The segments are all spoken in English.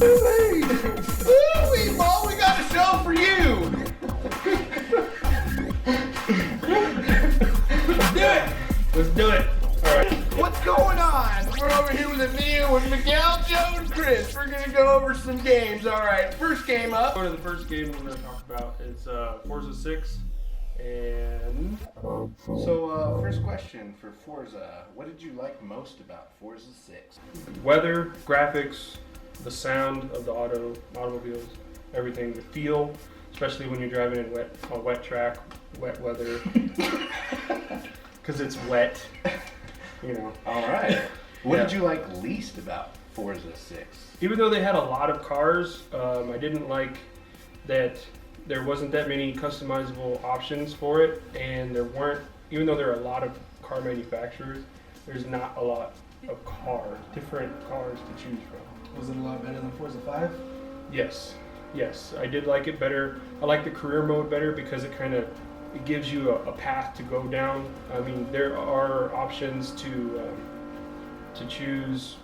Ooh, Mo, we got a show for you. Let's do it. All right. What's going on? We're over here with a video with Miguel, Joe, and Chris. We're gonna go over some games. All right. First game up. One of the first games we're gonna talk about is Forza 6. And So, first question for Forza. What did you like most about Forza 6? weather, graphics, the sound of the automobiles, everything, the feel, especially when you're driving in a wet track, wet weather, because it's wet, you know. All right. What did you like least about Forza 6? Even though they had a lot of cars, I didn't like that there wasn't that many customizable options for it, and there weren't, even though there are a lot of car manufacturers, there's not a lot of different cars to choose from. Was it a lot better than Forza 5? Yes, I did like it better. I like the career mode better because it gives you a path to go down. I mean, there are options to choose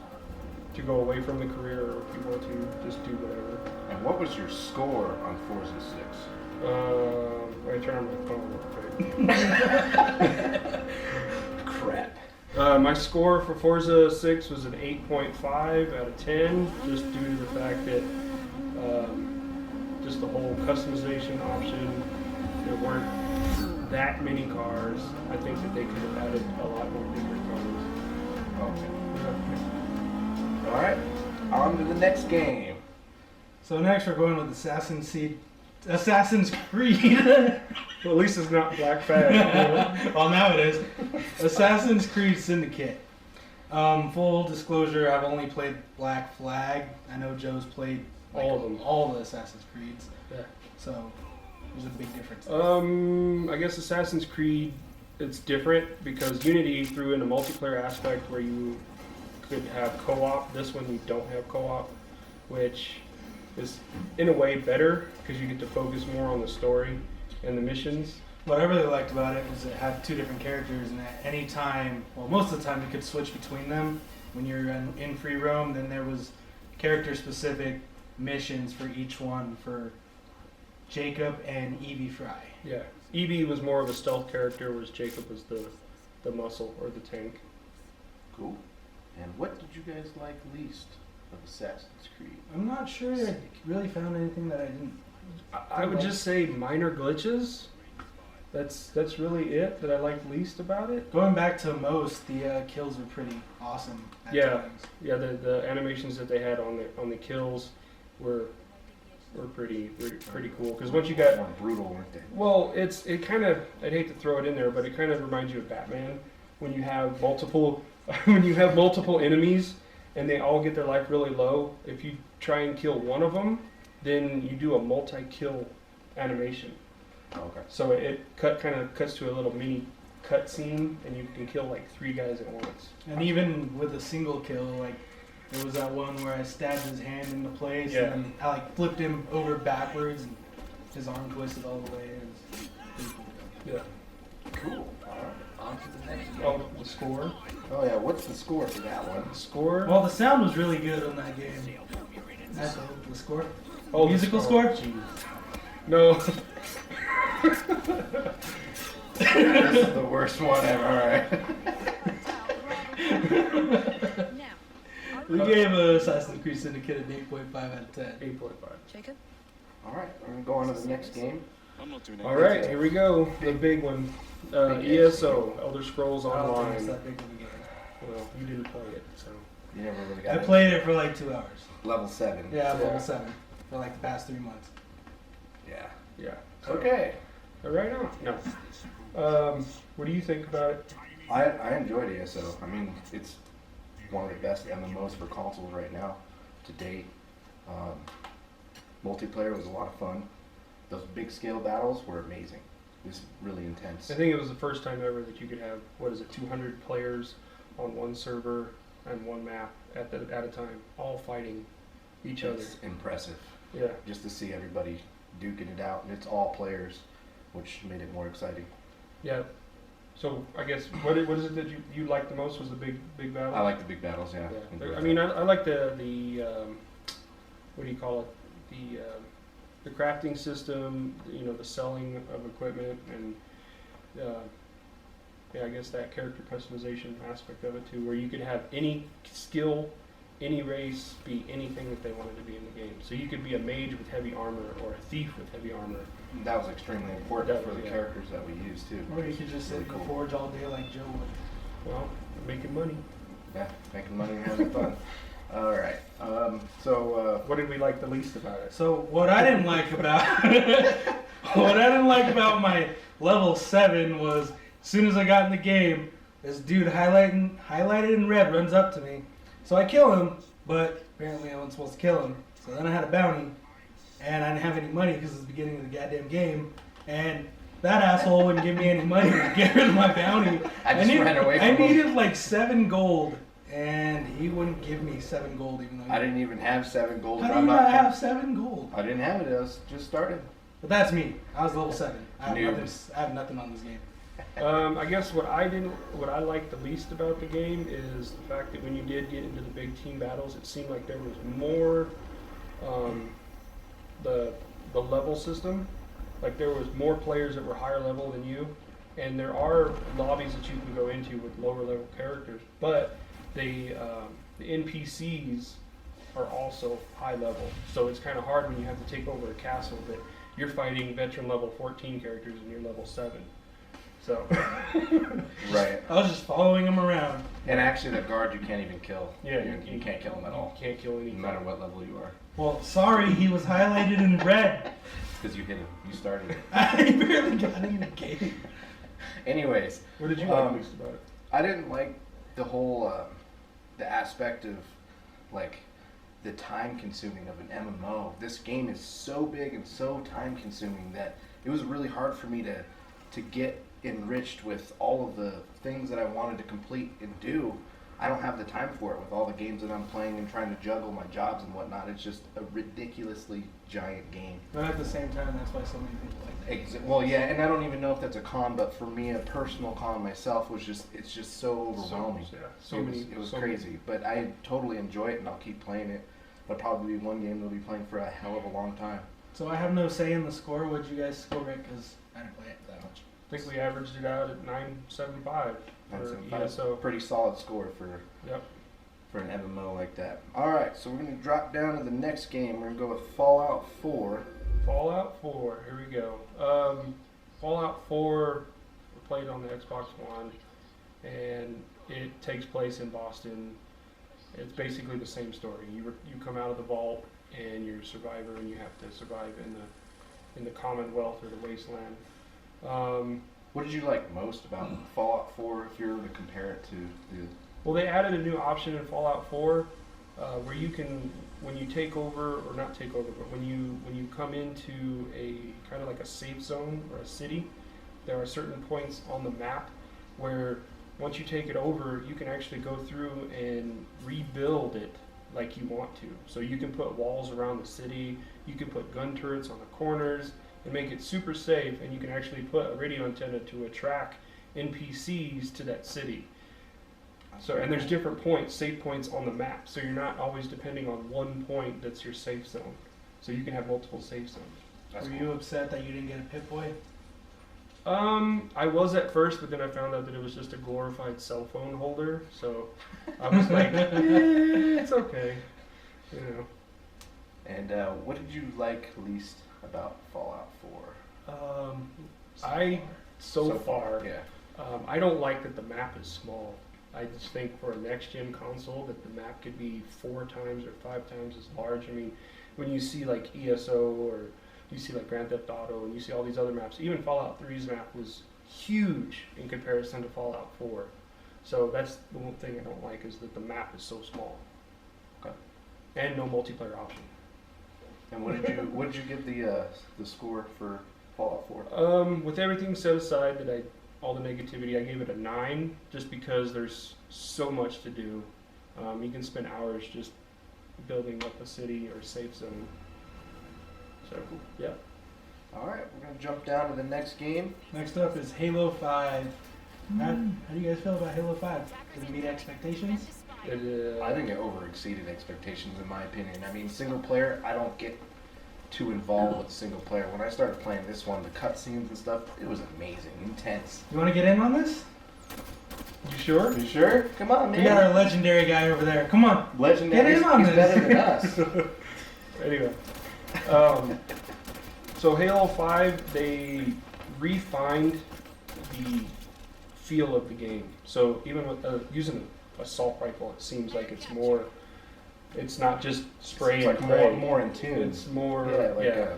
to go away from the career, or if you want to just do whatever. And what was your score on Forza 6? Let me turn on my phone real quick. Crap. My score for Forza 6 was an 8.5 out of 10, just due to the fact that just the whole customization option, there weren't that many cars. I think that they could have added a lot more different cars. Okay. All right. On to the next game. So next we're going with Assassin's Creed. Well, at least it's not Black Flag. Well, now it is. Assassin's Creed Syndicate. Full disclosure, I've only played Black Flag. I know Joe's played All of them. All the Assassin's Creeds. Yeah. So there's a big difference. I guess Assassin's Creed, it's different because Unity threw in a multiplayer aspect where you could have co-op. This one you don't have co-op, which is in a way better because you get to focus more on the story and the missions. What I really liked about it was it had two different characters, and at any time, well, most of the time you could switch between them. When you're in free roam, then there was character-specific missions for each one for Jacob and Evie Fry. Yeah, Evie was more of a stealth character, whereas Jacob was the muscle or the tank. Cool. And what did you guys like least of Assassin's Creed? I'm not sure I really found anything that I didn't. I would just say minor glitches. That's really it that I liked least about it. Going back to most, the kills were pretty awesome at times. Yeah, the animations that they had on the kills were pretty cool. Because once you got more brutal, weren't they? Well, it kind of, I'd hate to throw it in there, but it kind of reminds you of Batman when you have multiple enemies and they all get their life really low. If you try and kill one of them, then you do a multi-kill animation. Okay. So it kind of cuts to a little mini cut scene, and you can kill like 3 guys at once. And even with a single kill, like there was that one where I stabbed his hand into place, and then I like flipped him over backwards, and his arm twisted all the way. It was pretty cool. Yeah. Cool. On to the next game. Oh, the score. Oh yeah, what's the score for that one? The score. Well, the sound was really good on that game. That's the score. Oh, musical score? Jeez. No. This is the worst one ever. We gave Assassin's Creed Syndicate an 8.5 out of 10. 8.5. Jacob? Alright, we're going to go on to the next game. Alright, here we go. The big one. Big ESO, Elder Scrolls I don't think it's Online. that big of a game. Well, you didn't play it, so. You never really got I it. played it for like 2 hours. Level 7. Yeah, level 7 for like the past 3 months. Yeah. Yeah. So, Okay. Right on. No. What do you think about it? I enjoyed ESO. I mean, it's one of the best MMOs for consoles right now to date. Multiplayer was a lot of fun. Those big scale battles were amazing. It was really intense. I think it was the first time ever that you could have, 200 players on one server and one map at a time, all fighting each other. It's impressive. Yeah. Just to see everybody duking it out, and it's all players, which made it more exciting. Yeah. So I guess what is it that you liked the most? Was the big battle? I like the big battles, yeah. I mean, I like the what do you call it? The crafting system, you know, the selling of equipment, and yeah, I guess that character customization aspect of it too, where you could have any skill, any race, be anything that they wanted to be in the game. So you could be a mage with heavy armor or a thief with heavy armor. That was extremely important for the characters that we use too. Or you could just sit in the forge all day like Joe would. Well, making money. Yeah, making money and having fun. All right. What did we like the least about it? So what I didn't like about my level 7 was, as soon as I got in the game, this dude highlighted in red runs up to me. So I kill him, but apparently I wasn't supposed to kill him. So then I had a bounty, and I didn't have any money because it was the beginning of the goddamn game, and that asshole wouldn't give me any money to get rid of my bounty. I needed like 7 gold, and he wouldn't give me 7 gold even though I didn't even have 7 gold. How do you not have 7 gold? I didn't have it. I was just started. But that's me. I was level 7. I have nothing on this game. I guess what I liked the least about the game is the fact that when you did get into the big team battles, it seemed like there was more the level system. Like there was more players that were higher level than you, and there are lobbies that you can go into with lower level characters, but the NPCs are also high level. So it's kind of hard when you have to take over a castle that you're fighting veteran level 14 characters and you're level 7. So right. I was just following him around. And actually, the guard you can't even kill. Yeah, you can't kill him at all. You can't kill anything. No matter what level you are. Well, sorry, he was highlighted in red. Because you hit him. You started it. I barely got in the game. Anyways. What did you like least about it? I didn't like the whole, the aspect of, like, the time consuming of an MMO. This game is so big and so time consuming that it was really hard for me to get enriched with all of the things that I wanted to complete and do. I don't have the time for it with all the games that I'm playing and trying to juggle my jobs and whatnot. It's just a ridiculously giant game. But at the same time, that's why so many people like that. Well, yeah, and I don't even know if that's a con, but for me, a personal con myself was it's just so overwhelming. It was crazy, but I totally enjoy it and I'll keep playing it. That'll probably be one game that I'll be playing for a hell of a long time. So I have no say in the score. What'd you guys score it? Because I didn't play it that much. I think we averaged it out at 975. That's a pretty solid score for an MMO like that. Alright, so we're going to drop down to the next game. We're going to go with Fallout 4. Fallout 4, here we go. Fallout 4 played on the Xbox One, and it takes place in Boston. It's basically the same story. You come out of the vault, and you're a survivor, and you have to survive in the Commonwealth or the Wasteland. What did you like most about Fallout 4 if you were to compare it to the... Well, they added a new option in Fallout 4 where you can, when you take over, or not take over, but when you come into a kind of like a safe zone or a city, there are certain points on the map where once you take it over, you can actually go through and rebuild it like you want to. So you can put walls around the city, you can put gun turrets on the corners, and make it super safe, and you can actually put a radio antenna to attract NPCs to that city. So, and there's different points, safe points on the map, so you're not always depending on one point that's your safe zone. So you can have multiple safe zones. Were you upset that you didn't get a Pip-Boy? I was at first, but then I found out that it was just a glorified cell phone holder, so I was like, it's okay, you know. And what did you like least about Fallout 4? So far, yeah. I don't like that the map is small. I just think for a next-gen console that the map could be 4 times or 5 times as large. I mean, when you see like ESO or you see like Grand Theft Auto and you see all these other maps, even Fallout 3's map was huge in comparison to Fallout 4. So that's the one thing I don't like, is that the map is so small. Okay. And no multiplayer option. And what did you give the score for Fallout 4? With everything set aside, all the negativity, I gave it a 9, just because there's so much to do. You can spend hours just building up a city or a safe zone. So, yeah. Alright, we're going to jump down to the next game. Next up is Halo 5. How do you guys feel about Halo 5? Did it meet expectations? I think it over exceeded expectations in my opinion. I mean, single player, I don't get too involved with single player. When I started playing this one, the cutscenes and stuff, it was amazing, intense. You want to get in on this? You sure? You sure? Come on, man. We got our legendary guy over there. Come on. Legendary. Get in on He's this. better than us. Anyway, so Halo 5, they refined the feel of the game. So even with using assault rifle, it seems like it's more. It's not just spray It's and like pray. more in tune. It's more. Yeah, like yeah.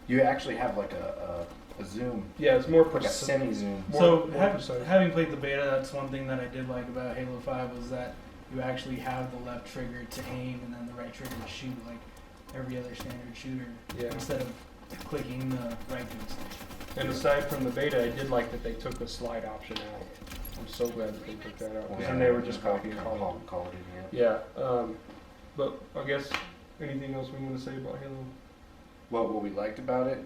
you actually have like a zoom, Yeah, it's more like a precise. semi-zoom. More precise. Having played the beta, that's one thing that I did like about Halo 5 was that you actually have the left trigger to aim and then the right trigger to shoot, like every other standard shooter, Yeah. instead of clicking the right joystick. And aside from the beta, I did like that they took the slide option out. I'm so glad that they took that out. Yeah, And they were just copying Call Call. of Duty. Yeah. Yeah. But I guess anything else we want to say about Halo? What we liked about it,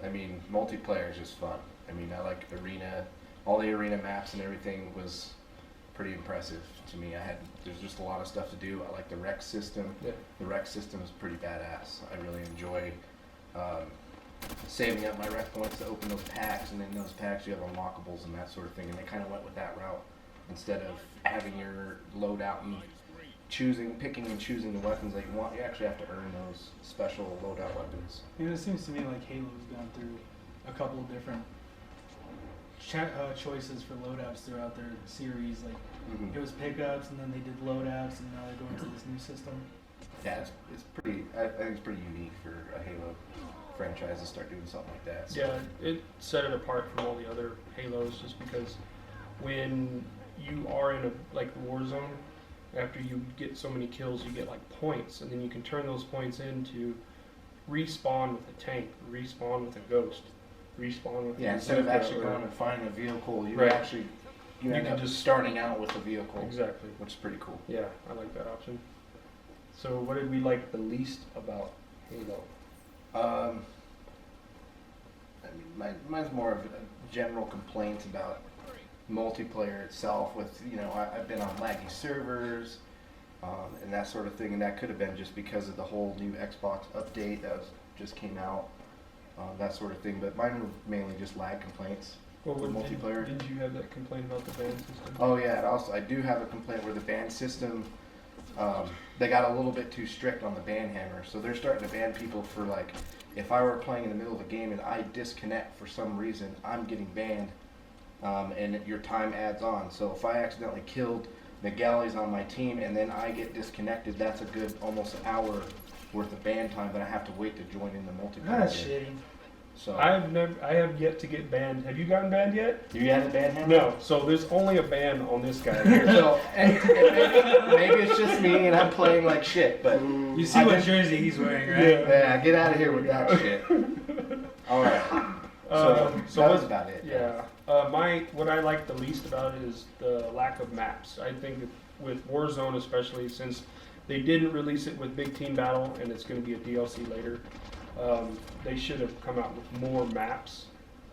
I mean, multiplayer is just fun. I mean, I like arena, all the arena maps and everything was pretty impressive to me. There's just a lot of stuff to do. I like the rec system. Yeah. The rec system is pretty badass. I really enjoy saving up my rec points to open those packs, and in those packs you have unlockables and that sort of thing, and they kind of went with that route instead of having your loadout and picking and choosing the weapons that you want. You actually have to earn those special loadout weapons. And it seems to me like Halo's gone through a couple of different choices for loadouts throughout their series. Like it was pickups, and then they did loadouts, and now they're going to this new system. Yeah, it's pretty. I think it's pretty unique for a Halo franchise to start doing something like that. So. Yeah, it set it apart from all the other Halos just because when you are in a like Warzone, after you get so many kills, you get like points, and then you can turn those points into respawn with a tank, respawn with a ghost, respawn with Instead of actually going and finding a vehicle, you Right. actually you end can up just starting out with a vehicle, Exactly. which is pretty cool. Yeah, I like that option. So what did we like the least about Halo? I mean, mine's more of a general complaint about multiplayer itself. With I've been on laggy servers and that sort of thing, and that could have been just because of the whole new Xbox update that just came out, that sort of thing. But mine were mainly just lag complaints. Well, For multiplayer. Did you have that complaint about the ban system? Oh yeah, and also I do have a complaint where the ban system, they got a little bit too strict on the ban hammer, so they're starting to ban people for like, if I were playing in the middle of a game and I disconnect for some reason, I'm getting banned, and your time adds on. So if I accidentally killed Miguel's on my team and then I get disconnected, that's a good almost an hour worth of ban time that I have to wait to join in the multiplayer. That's game. shitty. So I have yet to get banned. Have you gotten banned yet? you had a ban hammer? No. So there's only a ban on this guy here. So and maybe it's just me and I'm playing like shit, but You see what jersey he's wearing, right? yeah, get out of here with that shit. All right. So that was about it. Yeah. What I like the least about it is the lack of maps. I think that with Warzone especially, since they didn't release it with Big Team Battle and it's going to be a DLC later, they should have come out with more maps,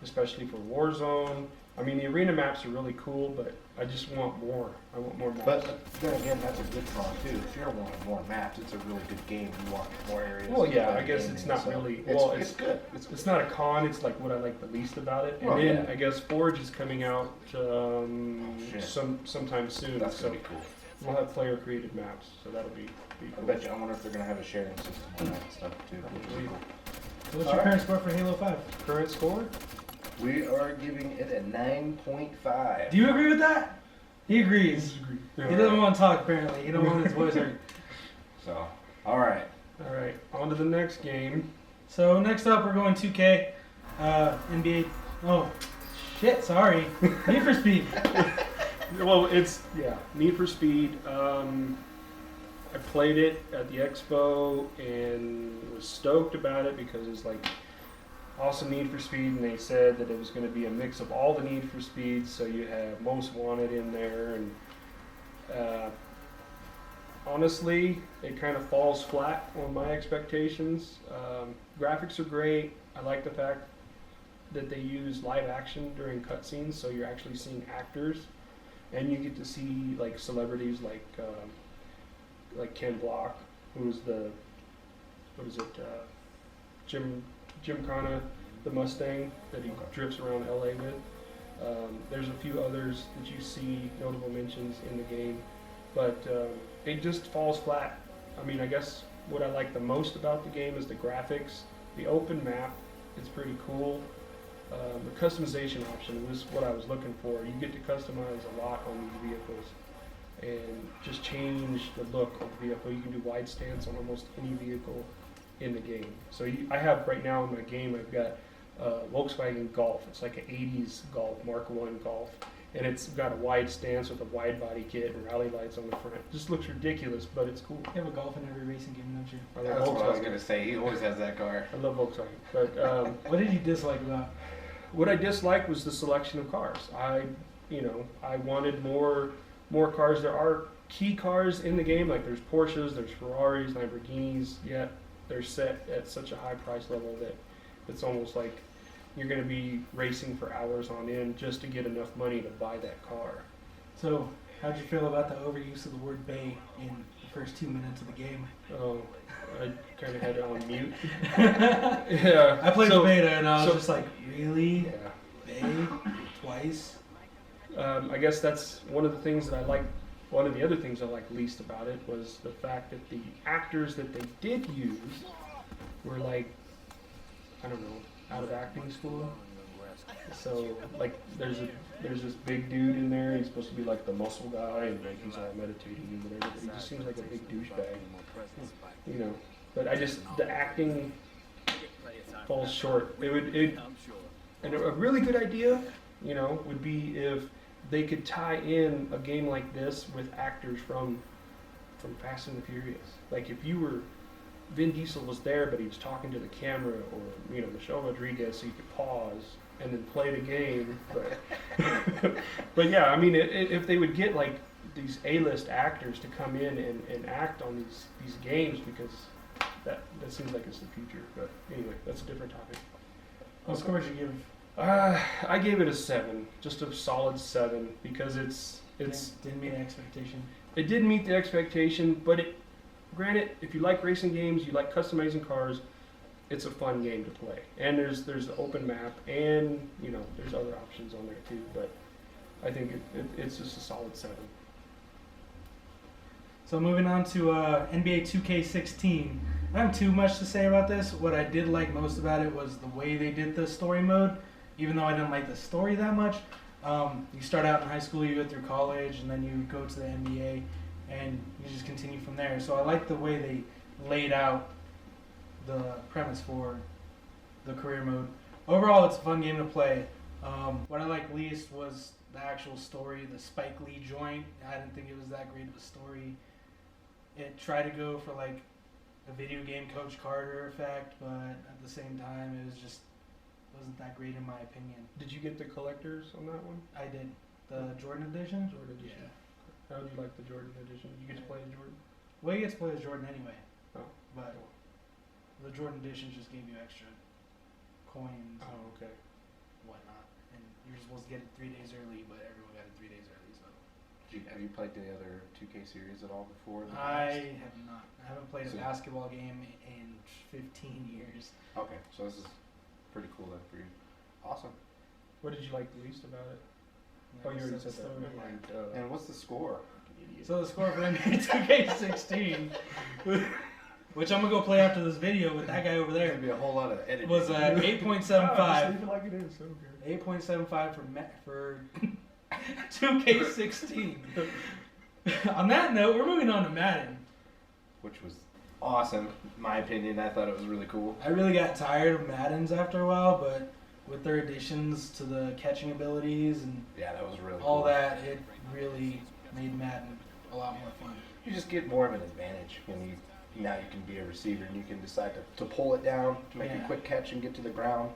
especially for Warzone. I mean, the arena maps are really cool, but I just want more. I want more maps. But then again, that's a good draw too. If you're wanting more maps, it's a really good game. You want more areas. Well, yeah, better I guess gaming, it's not so really. It's, Well, it's good. It's not a con. It's like what I like the least about it. And Oh, then yeah. I guess Forge is coming out shit. sometime soon. That's so gonna be cool. we'll have player created maps. So that'll be I cool. bet you. I wonder if they're gonna have a sharing system on that stuff too. Which is cool. What's your current score for Halo 5? Current score? We are giving it a 9.5. Do you agree with that? He agrees. He doesn't want to talk, apparently. He don't want his voice heard. So, all right. All right, on to the next game. So next up, we're going 2K. NBA. Oh, shit, sorry. Need for Speed. Well, Need for Speed. I played it at the expo and was stoked about it because it's like awesome Need for Speed, and they said that it was going to be a mix of all the Need for Speeds, so you have Most Wanted in there, and honestly, it kind of falls flat on my expectations. Graphics are great. I like the fact that they use live action during cutscenes, so you're actually seeing actors. and you get to see like celebrities like Ken Block, who was Gymkhana, the Mustang that he drifts around LA with. There's a few others that you see notable mentions in the game, but it just falls flat. I mean, I guess what I like the most about the game is the graphics, the open map. It's pretty cool. The customization option was what I was looking for. You get to customize a lot on these vehicles and just change the look of the vehicle. You can do wide stance on almost any vehicle in the game. So I have right now in my game, I've got Volkswagen Golf. It's like an 80s Golf, Mark I Golf. And it's got a wide stance with a wide body kit and rally lights on the front. It just looks ridiculous, but it's cool. You have a Golf in every racing game, don't you? I love That's Volkswagen. what I was gonna say. He always has that car. I love Volkswagen. But What did you dislike about? what I disliked was the selection of cars. I wanted more cars. There are key cars in the game, like there's Porsches, there's Ferraris, Lamborghinis, yet they're set at such a high price level that it's almost like you're going to be racing for hours on end just to get enough money to buy that car. So, how'd you feel about the overuse of the word "bay" in the first 2 minutes of the game? I kind of had it on mute. Yeah. I played the beta and I was so- just like, really? Yeah. Bay? Twice? I guess that's one of the things that I like. One of the other things I liked least about it was the fact that the actors that they did use were like, I don't know, out of acting school. So like, there's this big dude in there. He's supposed to be like the muscle guy, and like he's all meditating and whatever. But he just seems like a big douchebag, you know. But the acting falls short. And a really good idea, you know, would be if they could tie in a game like this with actors from Fast and the Furious. Like if Vin Diesel was there, but he was talking to the camera, or Michelle Rodriguez, so you could pause and then play the game. But yeah, I mean, if they would get like these A-list actors to come in and act on these games, because that seems like it's the future. But anyway, that's a different topic. What score did you give? I gave it a 7, just a solid 7, because Didn't meet expectation. it did meet the expectation, but granted, if you like racing games, you like customizing cars, it's a fun game to play. And there's the open map, and there's other options on there too. But I think it's just a solid 7. So moving on to NBA 2K16. I don't have too much to say about this. What I did like most about it was the way they did the story mode. Even though I didn't like the story that much, you start out in high school, you go through college, and then you go to the NBA, and you just continue from there. So I like the way they laid out the premise for the career mode. Overall, it's a fun game to play. What I liked least was the actual story, the Spike Lee joint. I didn't think it was that great of a story. It tried to go for like a video game Coach Carter effect, but at the same time, it wasn't that great in my opinion. Did you get the collectors on that one? I did. The Jordan edition? Jordan edition. How do you like the Jordan edition? You get to play as Jordan? Well, you get to play as Jordan anyway. Oh. But the Jordan edition just gave you extra coins Oh, okay. and whatnot. And you're supposed to get it 3 days early, but everyone got it 3 days early, so. Have you played the other 2K series at all before? I have not. I haven't played a So- basketball game in 15 years. Okay, so this is pretty cool then for you. Awesome. What did you like the least about it? Yeah, Oh, you already so said the that. story, Never yeah. mind. And what's the score? Idiot. So the score for NBA 2K16, which I'm gonna go play after this video with that guy over There's there, gonna be a whole lot of editing. was Ah, just 8.75. leave it like it is. Okay. 8.75 for 2K16. On that note, we're moving on to Madden. Which was awesome, in my opinion. I thought it was really cool. I really got tired of Maddens after a while, but with their additions to the catching abilities and Yeah, that was really all cool. that, it really made Madden a lot more fun. You just get more of an advantage when now you can be a receiver and you can decide to pull it down, to make Yeah. a quick catch and get to the ground.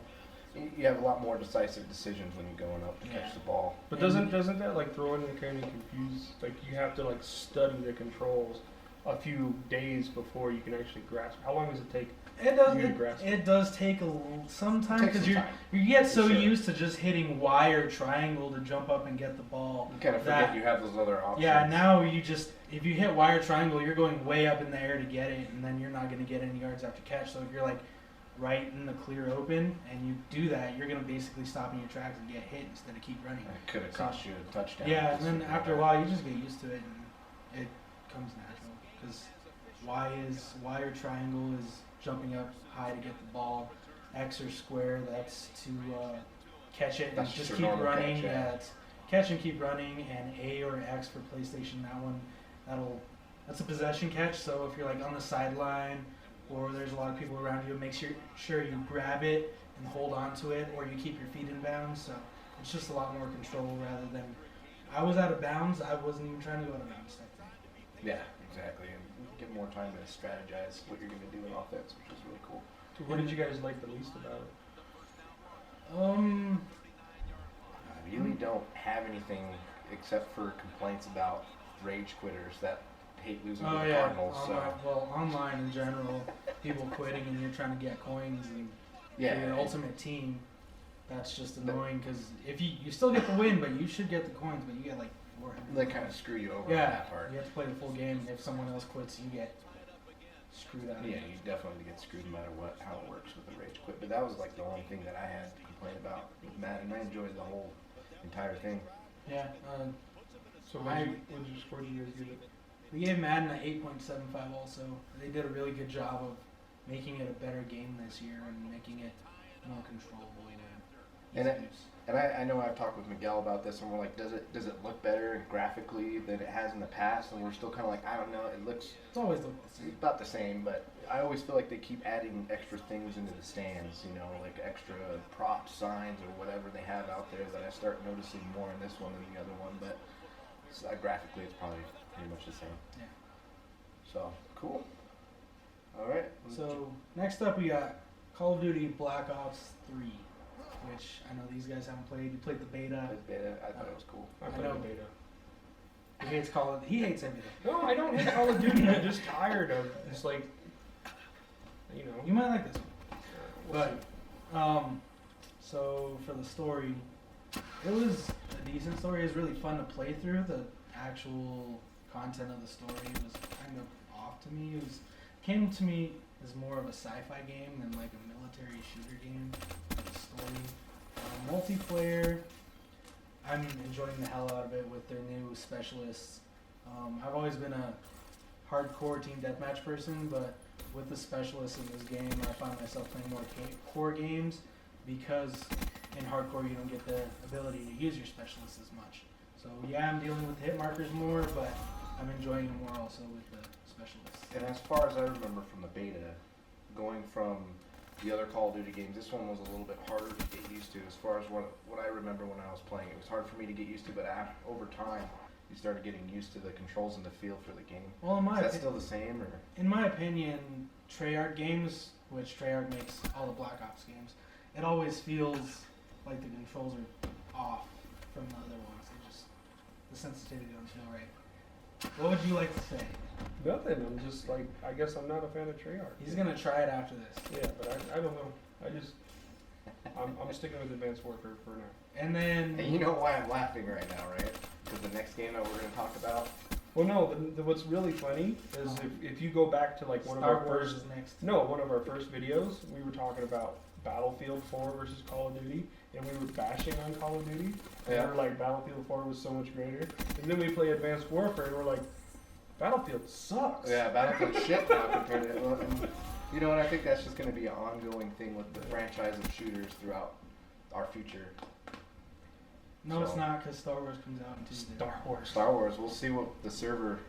You have a lot more decisive decisions when you're going up to Yeah. catch the ball. But doesn't that like throw in and kind of confuse? Like you have to like study the controls a few days before you can actually grasp. How long does it take? It does take some time Takes because some time, you get for so sure. used to just hitting Y or triangle to jump up and get the ball. You kind of forget you have those other options. Yeah, now if you hit Y or triangle, you're going way up in the air to get it, and then you're not going to get any yards after catch. So if you're like right in the clear open and you do that, you're going to basically stop in your tracks and get hit instead of keep running. It could have cost you a touchdown. Yeah, and then after a while, you just get used to it, and it comes natural because Y or triangle is jumping up high to get the ball. X or square, that's to catch it and That's just your keep normal running. catch, yeah. It's catch and keep running, and A or X for PlayStation. That's a possession catch. So if you're like on the sideline or there's a lot of people around you, make sure you grab it and hold on to it, or you keep your feet in bounds. So it's just a lot more control rather than I was out of bounds. I wasn't even trying to go out of bounds. Type thing. Yeah, exactly. And you get more time to strategize what you're going to do in offense, which is really cool. So what did you guys like the least about it? I really don't have anything except for complaints about rage quitters that hate losing to the Cardinals. Online in general, people quitting and you're trying to get coins and Yeah, your ultimate team. That's just annoying because if you still get the win, but you should get the coins, but you get like 400. they kind of screw you over on Yeah, that part. you have to play the full game, and if someone else quits, you get screwed out. Yeah, you definitely get screwed no matter how it works with the rage quit. But that was like the only thing that I had to complain about with Madden. I enjoyed the whole entire thing. Yeah. So what did you score? Did you guys give it? We gave Madden an 8.75 also. They did a really good job of making it a better game this year and making it more controllable and easy to use. And I know I've talked with Miguel about this, and we're like, does it look better graphically than it has in the past? And we're still kind of like, I don't know. It looks It's always looked the same. about the same, but I always feel like they keep adding extra things into the stands, you know, like extra prop signs or whatever they have out there that I start noticing more in this one than the other one. But graphically, it's probably pretty much the same. Yeah. So cool. All right. So next up we got Call of Duty Black Ops 3, which I know these guys haven't played. You played the beta. I thought it was cool. I I played know. the beta. He hates everything. No, I don't hate Call of Duty. I'm just tired of it's like, you know. You might like this one. We'll But see. so for the story, it was a decent story. It was really fun to play through. The actual content of the story was kind of off to me. Came to me as more of a sci-fi game than like a military shooter game. The story, multiplayer, I'm enjoying the hell out of it with their new specialists. I've always been a hardcore team deathmatch person, but with the specialists in this game, I find myself playing more core games because in hardcore you don't get the ability to use your specialists as much. So yeah, I'm dealing with hit markers more, but I'm enjoying it more also with the specialists. And as far as I remember from the beta, going from the other Call of Duty games, this one was a little bit harder to get used to. As far as what I remember when I was playing, it was hard for me to get used to, but over time, you started getting used to the controls and the feel for the game. Well, Is that still the same, or? in my opinion, Treyarch games, which Treyarch makes all the Black Ops games, it always feels like the controls are off from the other ones. The sensitivity doesn't feel right. What would you like to say? Nothing. I'm just like, I guess I'm not a fan of Treyarch. He's gonna try it after this. Yeah, but I don't know. I'm sticking with Advanced Warfare for now. And then And you know why I'm laughing right now, right? Because the next game that we're going to talk about. Well, no. What's really funny is if you go back to like one Star of our Wars first is next. one of our first videos, we were talking about Battlefield 4 versus Call of Duty, and we were bashing on Call of Duty. And Yeah. we were like, Battlefield 4 was so much greater. And then we play Advanced Warfare, and we're like, Battlefield sucks. Yeah, Battlefield shit now compared to. Well, and you know what? I think that's just going to be an ongoing thing with the franchise of shooters throughout our future. No, it's So- not, because Star Wars comes out in Tuesday. Star Wars. Star Wars, we'll see what the server.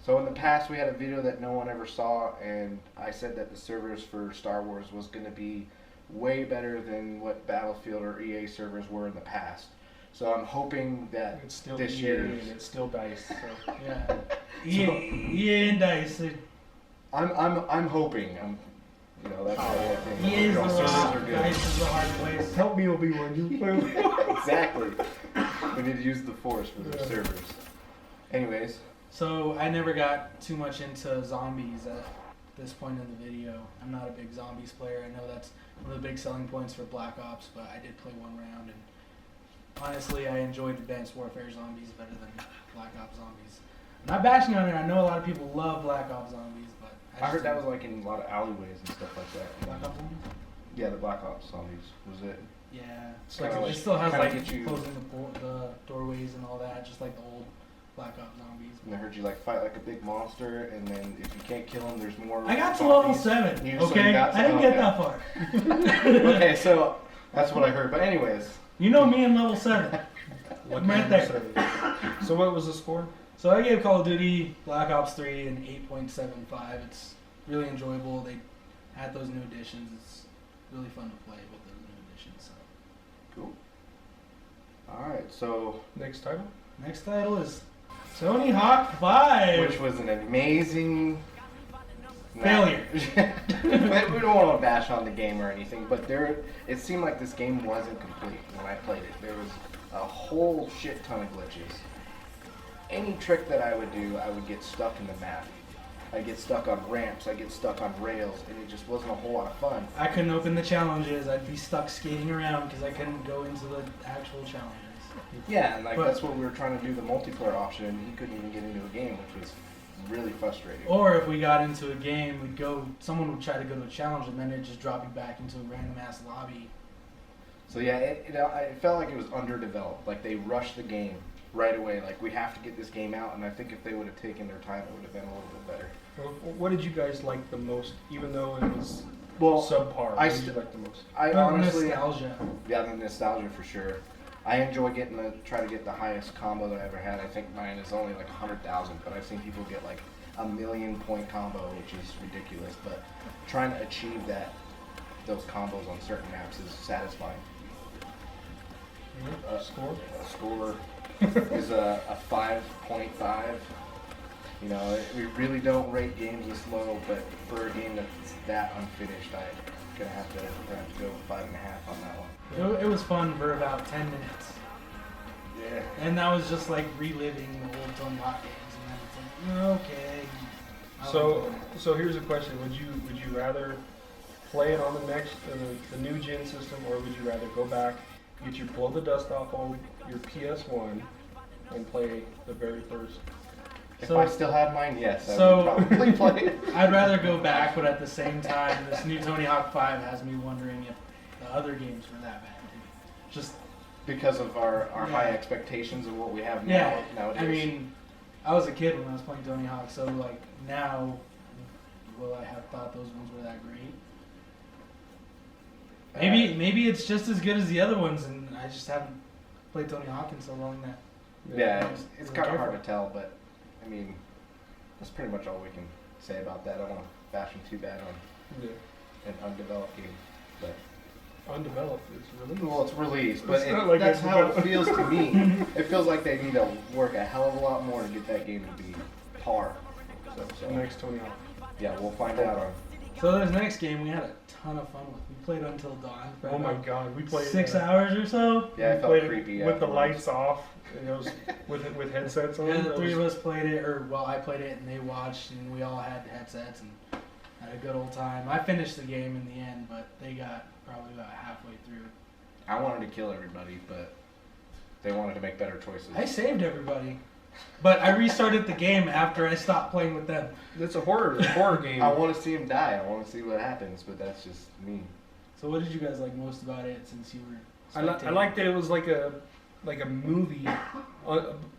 So in the past, we had a video that no one ever saw, and I said that the servers for Star Wars was going to be way better than what Battlefield or EA servers were in the past. So I'm hoping that It's still this EA year. and it's still DICE. So. Yeah. EA and DICE. I'm hoping. You know, that's the whole thing. EA is the Servers rock. are good. DICE is the hard place. Help me, Obi-Wan. You play. Exactly. We need to use the force for the Yeah. servers. Anyways, So I never got too much into zombies at this point in the video. I'm not a big zombies player. I know that's one of the big selling points for Black Ops, but I did play one round, and honestly, I enjoyed Advanced Warfare zombies better than Black Ops zombies. I'm not bashing on it. I know a lot of people love Black Ops zombies, but I heard that was like in a lot of alleyways and stuff like that. Black Ops zombies. Yeah, the Black Ops zombies was it. Yeah, It's kinda it like- still has kinda like get you- closing the doorways and all that, just like the old Black Ops zombies. And I heard you like fight like a big monster, and then if you can't kill him, there's more. I got to zombies. level 7. You- so you Okay, got to- I didn't get okay. that far. Okay, so that's what I heard. But anyways, You know me in level 7. I'm right there. So what was the score? So I gave Call of Duty Black Ops 3 an 8.75. It's really enjoyable. They had those new additions. It's really fun to play with those new additions. So. cool. All right, so Next title? Next title is Tony Hawk 5. which was an amazing Failure. we don't want to bash on the game or anything, but it seemed like this game wasn't complete when I played it. There was a whole shit ton of glitches. Any trick that I would do, I would get stuck in the map. I'd get stuck on ramps, I'd get stuck on rails, and it just wasn't a whole lot of fun. I couldn't open the challenges. I'd be stuck skating around because I couldn't go into the actual challenges. Yeah, and like But- that's what we were trying to do, the multiplayer option, and he couldn't even get into a game, which was really frustrating. Or if we got into a game, someone would try to go to a challenge and then it'd just drop you back into a random ass lobby. So yeah, it felt like it was underdeveloped. Like they rushed the game right away. Like we have to get this game out, and I think if they would have taken their time, it would have been a little bit better. What did you guys like the most, even though it was Well, subpar? I What did you st- like the most? I honestly, Nostalgia. yeah, the nostalgia for sure. I enjoy try to get the highest combo that I ever had. I think mine is only like 100,000, but I've seen people get like a 1,000,000-point combo, which is ridiculous. But trying to achieve those combos on certain maps is satisfying. Score? A score is a 5.5. You know, we really don't rate games this low, but for a game that's that unfinished, I'm gonna have to go 5.5 on that one. It was fun for about 10 minutes. Yeah. And that was just like reliving the old Tony Hawk games. And then it's like, okay. I like So here's a question: Would you rather play it on the new gen system, or would you rather go back, get your blow the dust off on your PS1, and play the very first? If I still had mine, yes, I So- would probably play it. I'd rather go back, but at the same time, this new Tony Hawk 5 has me wondering if the other games were that bad too. Just Because of our Yeah. high expectations of what we have yeah. nowadays. I mean, I was a kid when I was playing Tony Hawk, so like now, will I have thought those ones were that great? Maybe it's just as good as the other ones, and I just haven't played Tony Hawk in so long that. yeah, I it's wasn't kind of hard careful. to tell, but I mean, that's pretty much all we can say about that. I don't want to bash them too bad on Yeah. an undeveloped game, but Undeveloped is really. well, it's released, but It's not like that's it's how it developed. feels to me. It feels like they need to work a hell of a lot more to get that game to be par. So Next Tony Hawk. yeah, we'll find out on. So this next game we had a ton of fun with. We played Until Dawn for Oh my about God, we played 6 hours or so. Yeah, I we felt played it creepy with the afterwards. lights off. And it was with headsets on. Yeah, the That three was- of us played it, I played it and they watched, and we all had headsets and had a good old time. I finished the game in the end, but they got probably about halfway through. I wanted to kill everybody, but they wanted to make better choices. I saved everybody, but I restarted the game after I stopped playing with them. It's a horror game. I want to see him die. I want to see what happens, but that's just me. So what did you guys like most about it since you were? I liked that it was like a movie,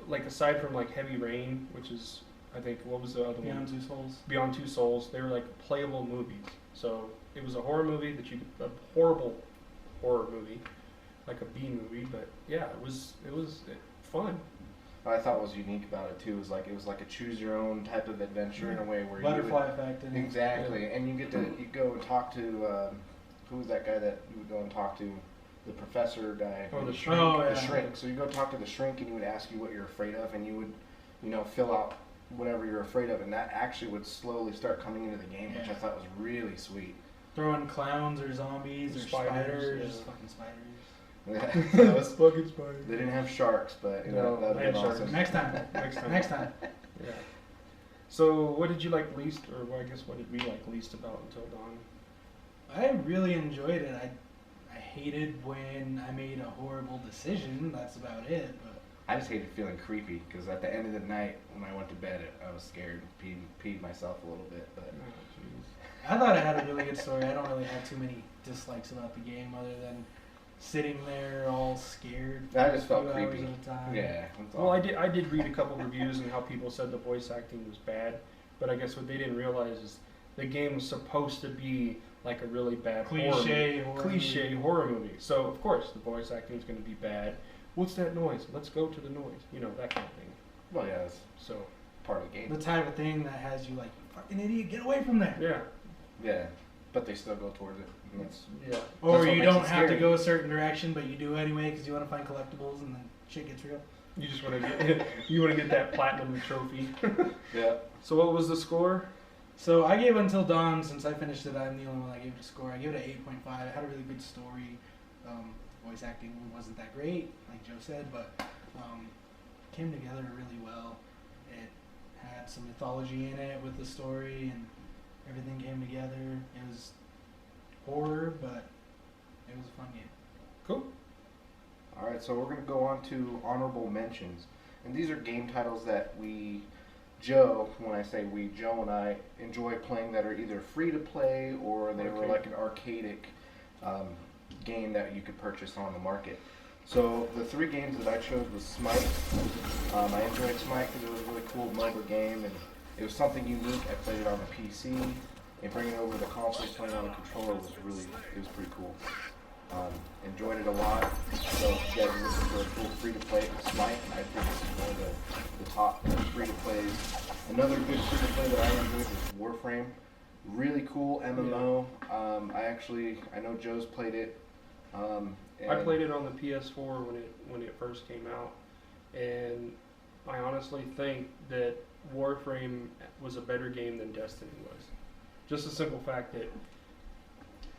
like aside from like Heavy Rain, which is I think what was the other Beyond one? Two Souls. Beyond Two Souls. They were like playable movies. So it was a horror movie a horrible horror movie, like a B movie. But yeah, it was fun. What I thought was unique about it too was like it was like a choose your own type of adventure in a way where Butterfly effect. And exactly, and you go and talk to who was that guy that you would go and talk to, the professor guy. Oh, the shrink. Oh, The yeah. shrink. So you go talk to the shrink, and he would ask you what you're afraid of, and you would, fill out whatever you're afraid of, and that actually would slowly start coming into the game, which I Yeah. thought was really sweet. Throwing clowns or zombies or Spiders, spiders, yeah. fucking spiders. That was, Fucking spider. they didn't have sharks, but No, that would they have had been sharks. awesome. Next time. Next time. Next time. Yeah. So, what did you like least, or well, I guess what did we like least about Until Dawn? I really enjoyed it. I hated when I made a horrible decision. That's about it. But I just hated feeling creepy because at the end of the night when I went to bed, I was scared, peed myself a little bit. But I thought it had a really good story. I don't really have too many dislikes about the game other than sitting there all scared. I just for a felt few hours creepy. at a time. Yeah. That's all. Well, I did read a couple reviews and how people said the voice acting was bad, but I guess what they didn't realize is the game was supposed to be like a really bad Cliche horror movie. So of course the voice acting is going to be bad. What's that noise? Let's go to the noise. You know, that kind of thing. Well, yeah, that's So part of the game. The type of thing that has you like, you fucking idiot, get away from there. yeah, Yeah, but they still go towards it. And that's yeah. Or what you makes don't it have to scary. go a certain direction, but you do anyway because you want to find collectibles and then shit gets real. You just want to get that platinum trophy. yeah. So what was the score? So I gave Until Dawn, since I finished it, I'm the only one that gave it a score. I gave it an 8.5. It had a really good story. Voice acting wasn't that great, like Joe said, but came together really well. It had some mythology in it with the story, and everything came together. It was horror, but it was a fun game. Cool. All right, so we're going to go on to honorable mentions. And these are game titles that Joe, when I say we, Joe and I enjoy playing that are either free to play or they were like an arcadic game that you could purchase on the market. So the three games that I chose was SMITE. I enjoyed SMITE because it was a really cool MOBA game and it was something unique. I played it on the PC and bringing it over to the console, playing on a controller was pretty cool. Enjoyed it a lot. So if you guys are looking for a cool free-to-play SMITE, I think this is one of the top free-to-plays. Another good free-to-play that I enjoyed was Warframe. Really cool MMO. I know Joe's played it. I played it on the PS4 when it first came out, and I honestly think that Warframe was a better game than Destiny was. Just the simple fact that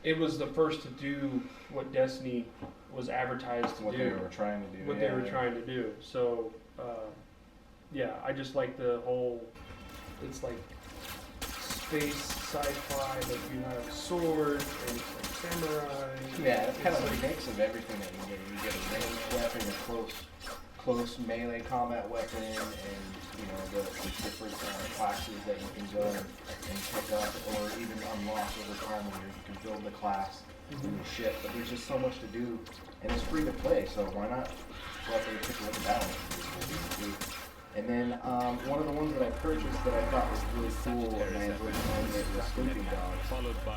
it was the first to do what Destiny was advertised to what do. they were trying to do. What they were trying to do. So, yeah, I just like the whole, it's like space sci-fi, but you have swords and it's like samurai. Yeah, it's kind of a mix of everything that you get. You get a ranged weapon, a close melee combat weapon, and the different classes that you can go and pick up or even unlock over time when you can build the class and your ship. But there's just so much to do, and it's free to play, so why not go out there and take a look at that one? And then one of the ones that I purchased that I thought was really cool and I enjoyed playing it was Sleeping Dogs.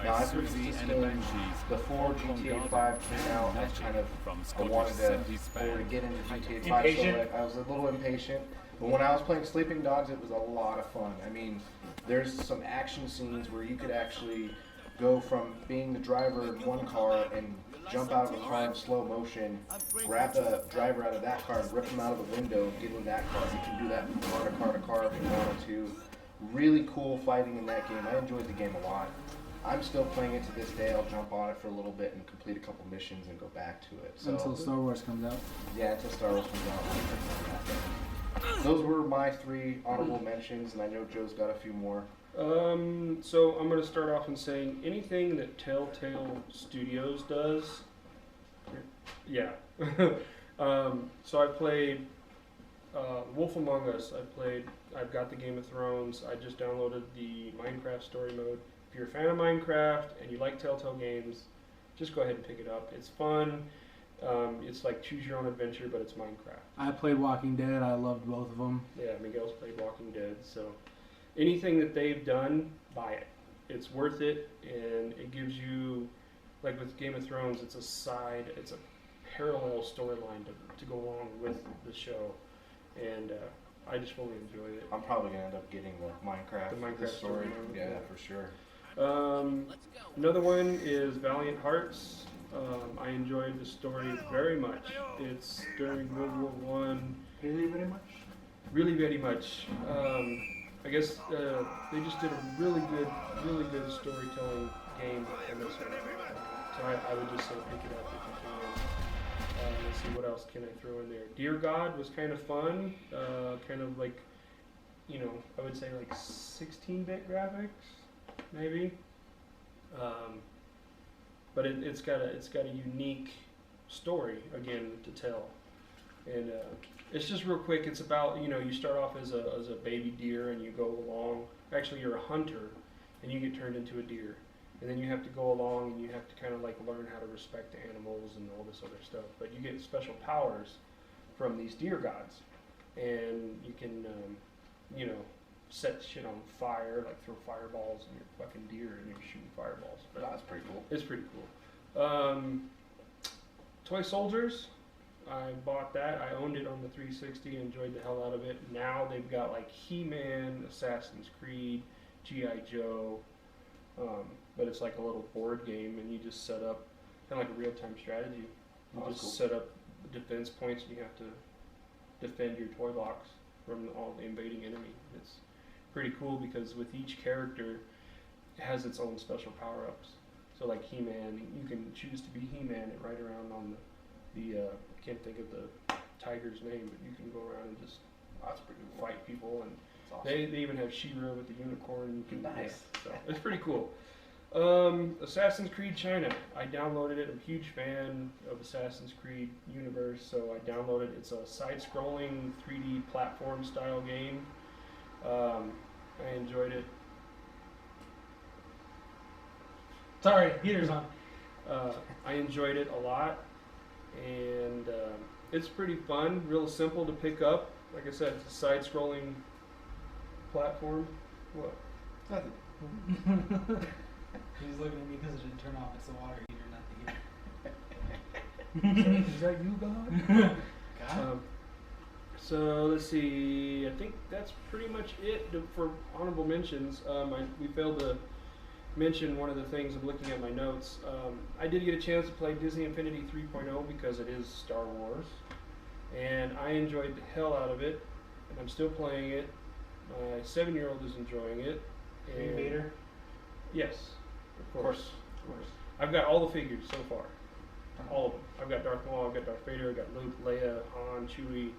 Now I purchased this game before GTA 5 came out. I wanted to get into GTA 5, so I was a little impatient. But when I was playing Sleeping Dogs, it was a lot of fun. I mean, there's some action scenes where you could actually go from being the driver in one car and jump out of the car in slow motion, grab the driver out of that car and rip him out of the window, get in that car. You can do that from car to car to car if you wanted to. Really cool fighting in that game. I enjoyed the game a lot. I'm still playing it to this day. I'll jump on it for a little bit and complete a couple missions and go back to it. So, until Star Wars comes out. Yeah, until Star Wars comes out. Those were my three honorable mentions, and I know Joe's got a few more. So I'm going to start off in saying anything that Telltale Studios does. Yeah. So I played Wolf Among Us. I've got the Game of Thrones. I just downloaded the Minecraft story mode. If you're a fan of Minecraft and you like Telltale games, just go ahead and pick it up. It's fun. It's like choose your own adventure, but it's Minecraft. I played Walking Dead. I loved both of them. Yeah, Miguel's played Walking Dead, so anything that they've done, buy it. It's worth it, and it gives you, like with Game of Thrones, it's a parallel storyline to go along with the show, and I just really enjoyed it. I'm probably going to end up getting the Minecraft story. Yeah, for sure. Another one is Valiant Hearts. I enjoyed the story very much. It's during World War I. Really, very much? Really, very much. I guess they just did a really good storytelling game in this one. So I would just say pick it up if you can. Let's see, what else can I throw in there? Dear God was kind of fun. Kind of like I would say like 16-bit graphics, maybe. But it's got a unique story again to tell, and it's just real quick. It's about you start off as a baby deer and you go along. Actually, you're a hunter, and you get turned into a deer, and then you have to go along and you have to kind of like learn how to respect the animals and all this other stuff. But you get special powers from these deer gods, and you can set shit on fire, like throw fireballs and you're fucking deer and you're shooting fireballs. But That's pretty cool. it's pretty cool. Toy Soldiers, I bought that. I owned it on the 360, enjoyed the hell out of it. Now they've got like He-Man, Assassin's Creed, G.I. Joe, but it's like a little board game, and you just set up kind of like a real-time strategy. You just cool. set up defense points, and you have to defend your toy box from all the invading enemy. It's pretty cool because with each character, it has its own special power-ups. So like He-Man, you can choose to be He-Man and ride around on the I can't think of the tiger's name, but you can go around and just That's pretty cool. fight people, and That's awesome. they even have She-Ra with the unicorn. You can, Nice. yeah, so it's pretty cool. Assassin's Creed China. I downloaded it. I'm a huge fan of Assassin's Creed universe, so I downloaded it. It's a side-scrolling 3D platform style game. I enjoyed it. Sorry, heater's on. I enjoyed it a lot, and it's pretty fun, real simple to pick up. Like I said, it's a side-scrolling platform. What? Nothing. He's looking at me because it didn't turn off. It's the water heater, not the heater. Is that you, God? God. So let's see. I think that's pretty much it for honorable mentions. We failed to mention one of the things. I'm looking at my notes. I did get a chance to play Disney Infinity 3.0 because it is Star Wars, and I enjoyed the hell out of it, and I'm still playing it. My 7-year-old is enjoying it. Green Vader. Yes, of course. I've got all the figures so far. All of them. I've got Darth Maul, I've got Darth Vader, I've got Luke, Leia, Han, Chewie.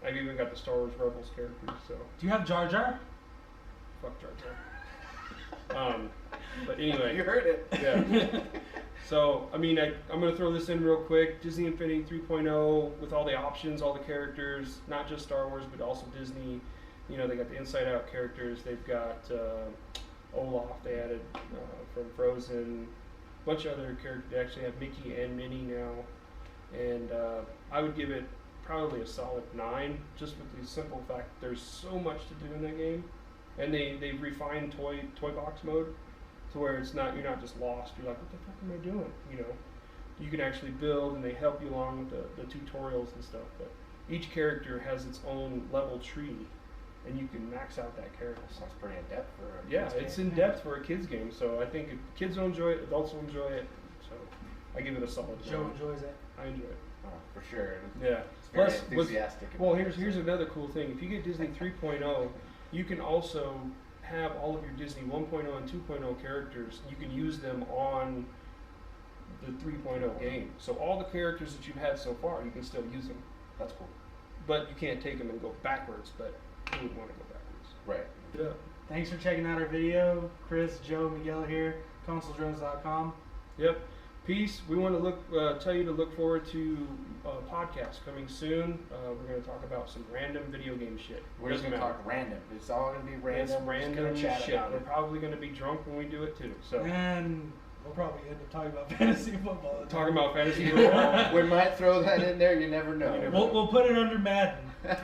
I've even got the Star Wars Rebels characters, so Do you have Jar Jar? fuck Jar Jar. But anyway. You heard it. Yeah. So, I mean, I'm going to throw this in real quick. Disney Infinity 3.0 with all the options, all the characters, not just Star Wars, but also Disney. They got the Inside Out characters. They've got Olaf, they added from Frozen. A bunch of other characters. They actually have Mickey and Minnie now. And I would give it probably a solid 9, just with the simple fact there's so much to do in that game. And they've refined toy box mode to where you're not just lost. You're like, what the fuck am I doing? You can actually build, and they help you along with the tutorials and stuff. But each character has its own level tree, and you can max out that character. Sounds pretty in depth for a Yeah, kid's it's game. in depth for a kids game. So I think if kids will enjoy it, adults will enjoy it. So I give it a solid. Joe 9. enjoys it. I enjoy it. Oh, for sure. Yeah. It's very Plus, enthusiastic. Well, about it, here's so. another cool thing. If you get Disney 3.0, you can also have all of your Disney 1.0 and 2.0 characters. You can use them on the 3.0 game. So all the characters that you've had so far, you can still use them. That's cool. But you can't take them and go backwards, but you would want to go backwards. Right. Yeah. Thanks for checking out our video. Chris, Joe, Miguel here. ConsoleDrones.com. Yep. Peace. We want to tell you to look forward to podcasts coming soon. We're going to talk about some random video game shit. We're just Doesn't gonna matter. talk random. It's all gonna be It's random. We're just random gonna chat shit. about We're it. probably going to be drunk when we do it too. So And we'll probably end up talking about fantasy football. talking about fantasy football. We might throw that in there. You never know. You never We'll put it under Madden.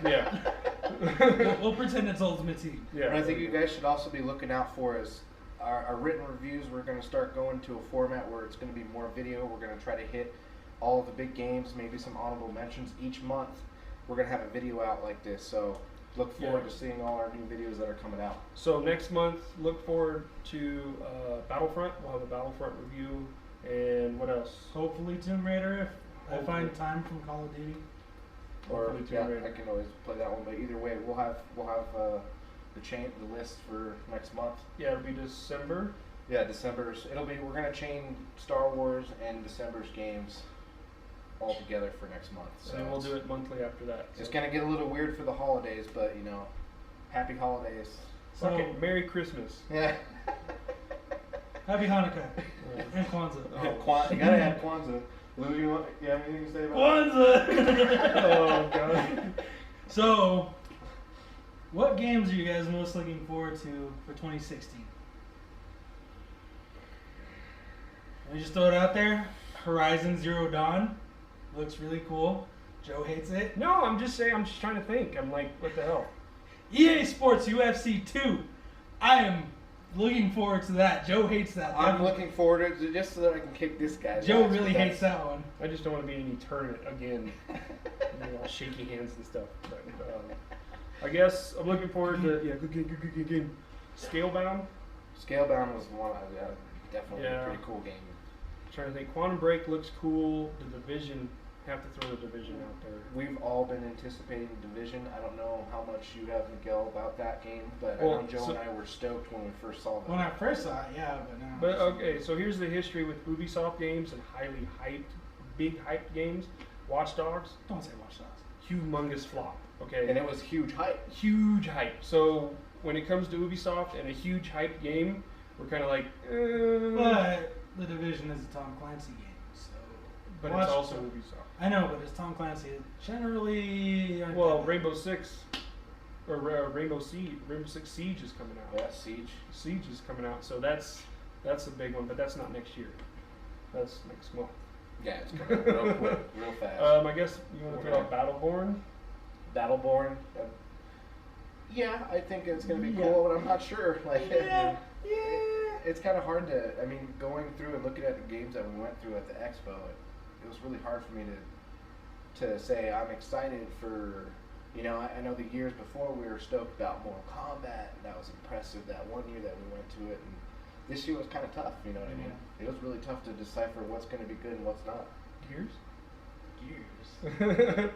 Yeah. We'll pretend it's Ultimate Team. Yeah. What I think you guys should also be looking out for is our written reviews. We're going to start going to a format where it's going to be more video. We're going to try to hit all of the big games, maybe some honorable mentions each month. We're going to have a video out like this, so look forward Yeah. to seeing all our new videos that are coming out. So next month, look forward to Battlefront. We'll have a Battlefront review. And what else? Hopefully Tomb Raider if I Hopefully. find time from Call of Duty. Or Hopefully Tomb yeah, Raider. I can always play that one. But either way, we'll have the list for next month. Yeah, it'll be December. Yeah, December's. We're gonna chain Star Wars and December's games all together for next month. So And then we'll do it monthly after that. It's So gonna get a little weird for the holidays, but Happy holidays. So, Okay, Merry Christmas. Yeah. Happy Hanukkah and Kwanzaa. Oh, You gotta add Kwanzaa. Lou, you have anything to say about Kwanzaa! Oh, God. So, what games are you guys most looking forward to for 2016? Let me just throw it out there. Horizon Zero Dawn looks really cool. Joe hates it. No, I'm just saying, I'm just trying to think. I'm like, what the hell? EA Sports UFC 2. I am looking forward to that. Joe hates that. I'm looking forward to it just so that I can kick this guy. Joe really hates that one. I just don't want to be in any tournament again. All shaky hands and stuff. But, I guess I'm looking forward to, good game. Scalebound. Scalebound was one, definitely Yeah. a pretty cool game. Trying to think. Quantum Break looks cool. The Division. Have to throw the Division out there. We've all been anticipating Division. I don't know how much you have, Miguel, about that game, but Well, I know Joe and I were stoked when we first saw that. When I first saw it, yeah, but now. But okay, so here's the history with Ubisoft games and highly hyped, big hyped games. Watch Dogs, Don't say Watch Dogs. humongous flop. Okay, And it was huge hype. huge hype. So when it comes to Ubisoft and a huge hyped game, we're kind of like, But The Division is a Tom Clancy game, so. but Watch- it's also Ubisoft. I know, but it's Tom Clancy. Generally. aren't Well, that- Rainbow Six or Rainbow Six Siege is coming out. Yeah, Siege. Siege is coming out, so that's a big one, but that's not next year. That's next month. Yeah, it's coming real quick, real fast. I guess you want to throw out Battleborn. Battleborn. Yeah, I think it's gonna be Yeah. cool, but I'm not sure. Like, Yeah. it's kind of hard to. I mean, going through and looking at the games that we went through at the expo, it was really hard for me to say I'm excited for. You know, I know the years before we were stoked about Mortal Kombat, and that was impressive. That one year that we went to it, and this year was kind of tough. You know what I mean? It was really tough to decipher what's going to be good and what's not. Gears. Gears.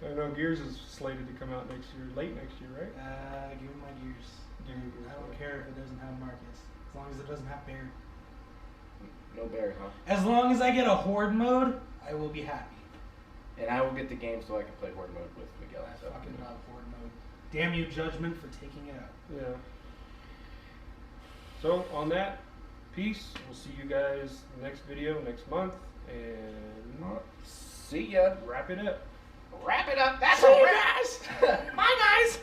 I know Gears is slated to come out next year, late next year, right? Give me my Gears. Give me Gears, I don't yeah. care if it doesn't have Marcus. As long as it doesn't have Bear. No Barry, huh? As long as I get a Horde mode, I will be happy. And I will get the game so I can play Horde mode with Miguel. I So. fucking love Horde mode. Damn you, Judgment, for taking it out. Yeah. So on that, peace. We'll see you guys next video next month, and See ya. wrap it up. Wrap it up. That's all, guys. Bye, guys.